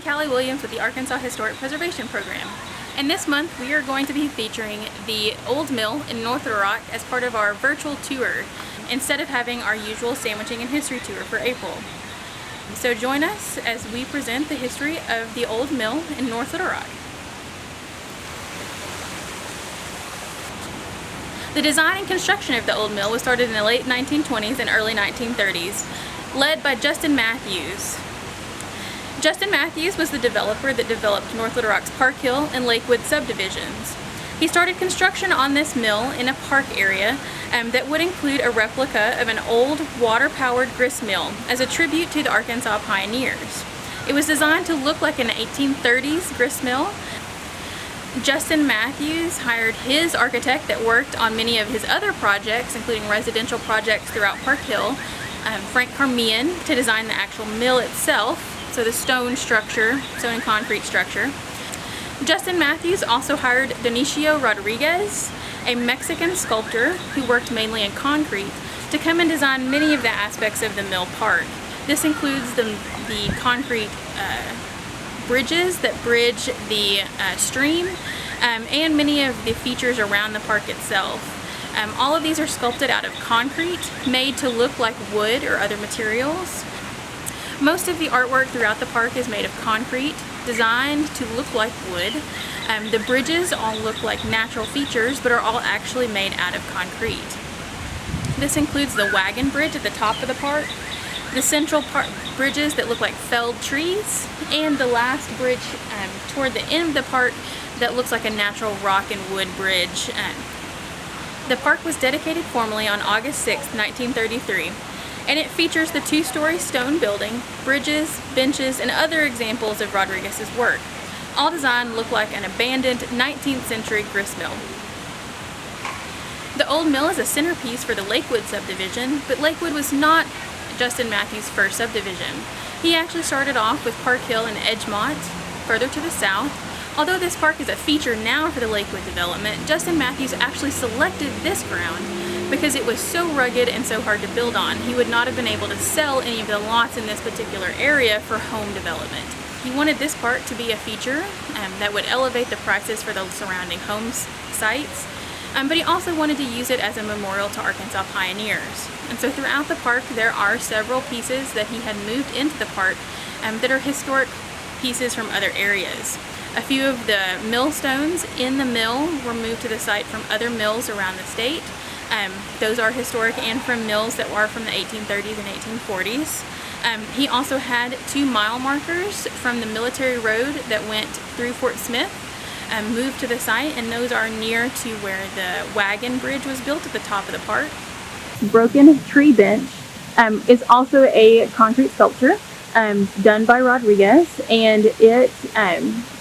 Callie Williams with the Arkansas Historic Preservation Program. And this month we are going to be featuring the Old Mill in North Little Rock as part of our virtual tour, instead of having our usual sandwiching and history tour for April. So join us as we present the history of the Old Mill in North Little Rock. The design and construction of the Old Mill was started in the late 1920s and early 1930s, led by Justin Matthews. Justin Matthews was the developer that developed North Little Rock's Park Hill and Lakewood subdivisions. He started construction on this mill in a park area that would include a replica of an old water-powered grist mill as a tribute to the Arkansas pioneers. It was designed to look like an 1830s grist mill. Justin Matthews hired his architect that worked on many of his other projects, including residential projects throughout Park Hill, Frank Carmian, to design the actual mill itself, so the stone and concrete structure. Justin Matthews also hired Dionisio Rodriguez, a Mexican sculptor who worked mainly in concrete, to come and design many of the aspects of the mill park. This includes the concrete bridges that bridge the stream, and many of the features around the park itself. All of these are sculpted out of concrete, made to look like wood or other materials. Most of the artwork throughout the park is made of concrete, designed to look like wood. The bridges all look like natural features, but are all actually made out of concrete. This includes the wagon bridge at the top of the park, the central bridges that look like felled trees, and the last bridge toward the end of the park that looks like a natural rock and wood bridge. The park was dedicated formally on August 6, 1933. And it features the two-story stone building, bridges, benches, and other examples of Rodriguez's work, all designed to look like an abandoned 19th century grist mill. The Old Mill is a centerpiece for the Lakewood subdivision, but Lakewood was not Justin Matthews' first subdivision. He actually started off with Park Hill and Edgemont, further to the south. Although this park is a feature now for the Lakewood development, Justin Matthews actually selected this ground because it was so rugged and so hard to build on. He would not have been able to sell any of the lots in this particular area for home development. He wanted this park to be a feature that would elevate the prices for the surrounding homes sites, but he also wanted to use it as a memorial to Arkansas pioneers. And so throughout the park there are several pieces that he had moved into the park that are historic pieces from other areas. A few of the millstones in the mill were moved to the site from other mills around the state. Those are historic and from mills that were from the 1830s and 1840s. He also had 2 mile markers from the military road that went through Fort Smith moved to the site, and those are near to where the wagon bridge was built at the top of the park. Broken Tree Bench is also a concrete sculpture done by Rodriguez, and it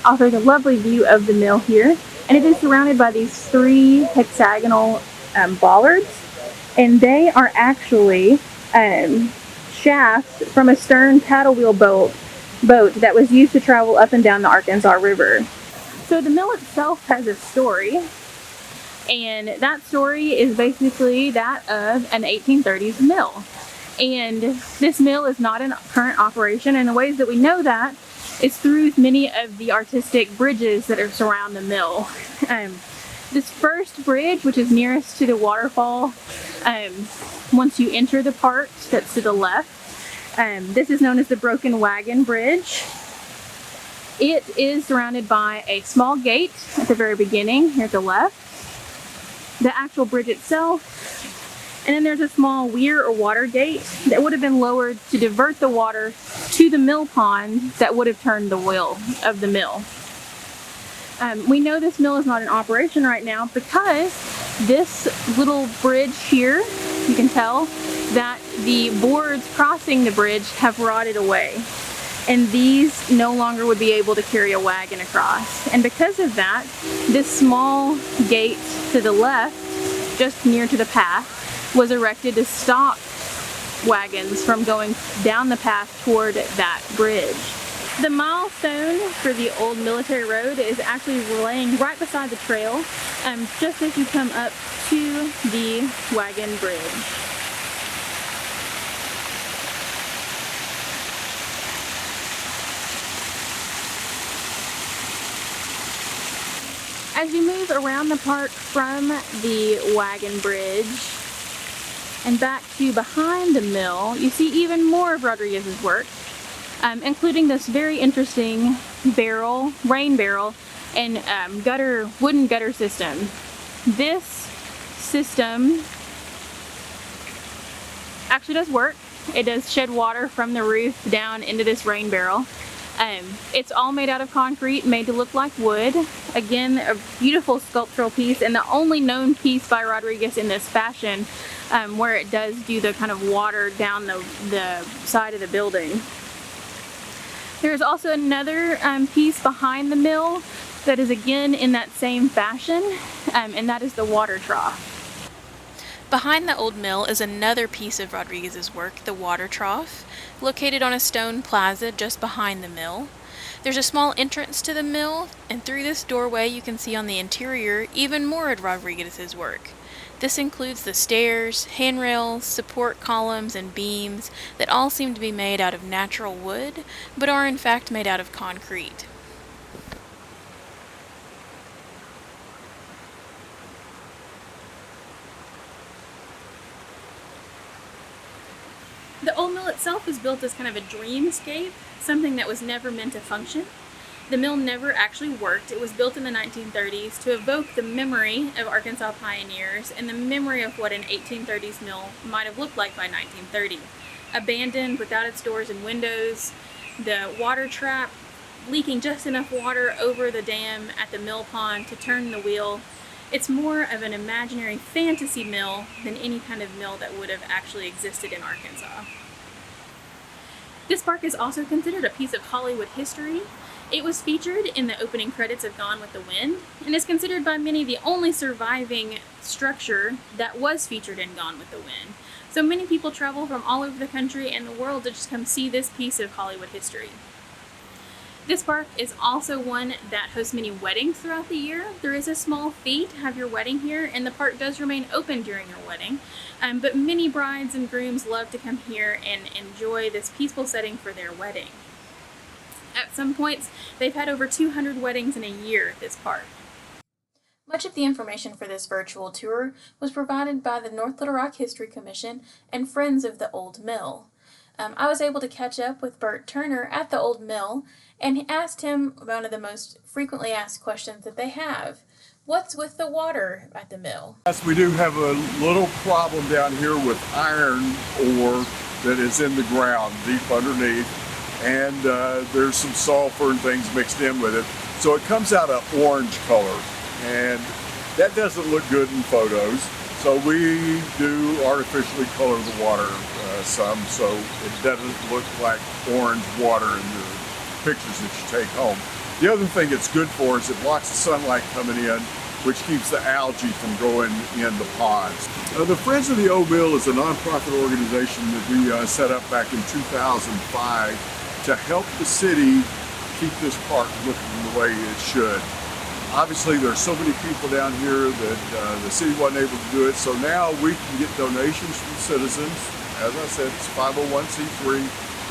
offers a lovely view of the mill here, and it is surrounded by these 3 hexagonal bollards, and they are actually shafts from a stern paddle wheel boat that was used to travel up and down the Arkansas River. So the mill itself has a story, and that story is basically that of an 1830s mill. And this mill is not in current operation, and the ways that we know that is through many of the artistic bridges that are surround the mill. This first bridge, which is nearest to the waterfall, once you enter the park, that's to the left. This is known as the Broken Wagon Bridge. It is surrounded by a small gate at the very beginning, here at the left. The actual bridge itself, and then there's a small weir or water gate that would have been lowered to divert the water to the mill pond that would have turned the wheel of the mill. We know this mill is not in operation right now because this little bridge here, you can tell that the boards crossing the bridge have rotted away, and these no longer would be able to carry a wagon across. And because of that, this small gate to the left, just near to the path, was erected to stop wagons from going down the path toward that bridge. The milestone for the old military road is actually laying right beside the trail, just as you come up to the wagon bridge. As you move around the park from the wagon bridge and back to behind the mill, you see even more of Rodriguez's work, including this very interesting barrel, rain barrel, and wooden gutter system. This system actually does work. It does shed water from the roof down into this rain barrel. It's all made out of concrete, made to look like wood. Again, a beautiful sculptural piece, and the only known piece by Rodriguez in this fashion, where it does do the kind of water down the side of the building. There's also another piece behind the mill that is again in that same fashion, and that is the water trough. Behind the old mill is another piece of Rodriguez's work, the water trough, located on a stone plaza just behind the mill. There's a small entrance to the mill, and through this doorway you can see on the interior even more of Rodriguez's work. This includes the stairs, handrails, support columns, and beams that all seem to be made out of natural wood, but are in fact made out of concrete. The old mill itself was built as kind of a dreamscape, something that was never meant to function. The mill never actually worked. It was built in the 1930s to evoke the memory of Arkansas pioneers and the memory of what an 1830s mill might have looked like by 1930. Abandoned, without its doors and windows, the water trap leaking just enough water over the dam at the mill pond to turn the wheel. It's more of an imaginary fantasy mill than any kind of mill that would have actually existed in Arkansas. This park is also considered a piece of Hollywood history. It was featured in the opening credits of Gone with the Wind and is considered by many the only surviving structure that was featured in Gone with the Wind. So many people travel from all over the country and the world to just come see this piece of Hollywood history. This park is also one that hosts many weddings throughout the year. There is a small fee to have your wedding here, and the park does remain open during your wedding. But many brides and grooms love to come here and enjoy this peaceful setting for their wedding. At some points, they've had over 200 weddings in a year at this park. Much of the information for this virtual tour was provided by the North Little Rock History Commission and Friends of the Old Mill. I was able to catch up with Bert Turner at the Old Mill and asked him one of the most frequently asked questions that they have. What's with the water at the mill? Yes, we do have a little problem down here with iron ore that is in the ground deep underneath, and there's some sulfur and things mixed in with it. So it comes out an orange color, and that doesn't look good in photos. So we do artificially color the water some, so it doesn't look like orange water in the pictures that you take home. The other thing it's good for is it blocks the sunlight coming in, which keeps the algae from growing in the ponds. The Friends of the Old Mill is a nonprofit organization that we set up back in 2005 to help the city keep this park looking the way it should. Obviously, there's so many people down here that the city wasn't able to do it, so now we can get donations from citizens. As I said, it's 501c3,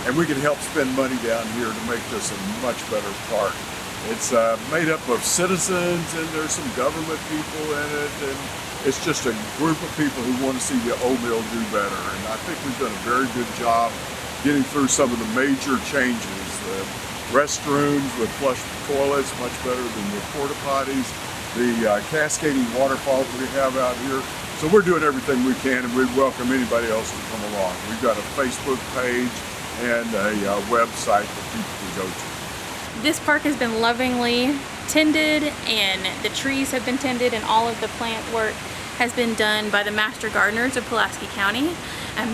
and we can help spend money down here to make this a much better park. It's made up of citizens, and there's some government people in it, and it's just a group of people who want to see the Old Mill do better. And I think we've done a very good job getting through some of the major changes. The restrooms with flush toilets, much better than the porta potties. The cascading waterfalls we have out here. So we're doing everything we can, and we welcome anybody else to come along. We've got a Facebook page and a website that people can go to. This park has been lovingly tended, and the trees have been tended, and all of the plant work has been done by the master gardeners of Pulaski County.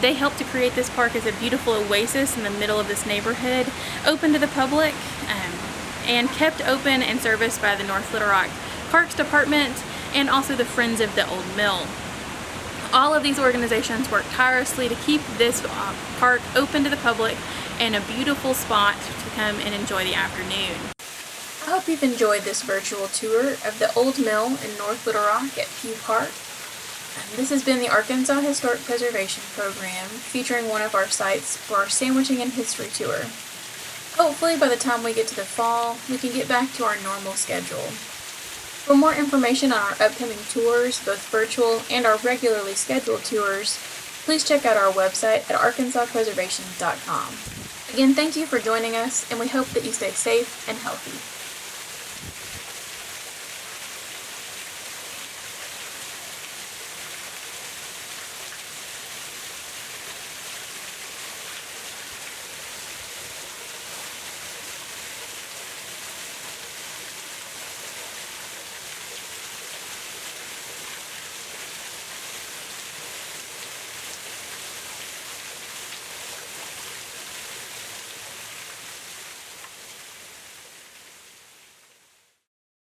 They helped to create this park as a beautiful oasis in the middle of this neighborhood, open to the public, and kept open and serviced by the North Little Rock Parks Department and also the Friends of the Old Mill. All of these organizations work tirelessly to keep this park open to the public and a beautiful spot to come and enjoy the afternoon. I hope you've enjoyed this virtual tour of the Old Mill in North Little Rock at Pugh Park. This has been the Arkansas Historic Preservation Program, featuring one of our sites for our Sandwiching and History Tour. Hopefully by the time we get to the fall, we can get back to our normal schedule. For more information on our upcoming tours, both virtual and our regularly scheduled tours, please check out our website at arkansaspreservation.com. Again, thank you for joining us, and we hope that you stay safe and healthy.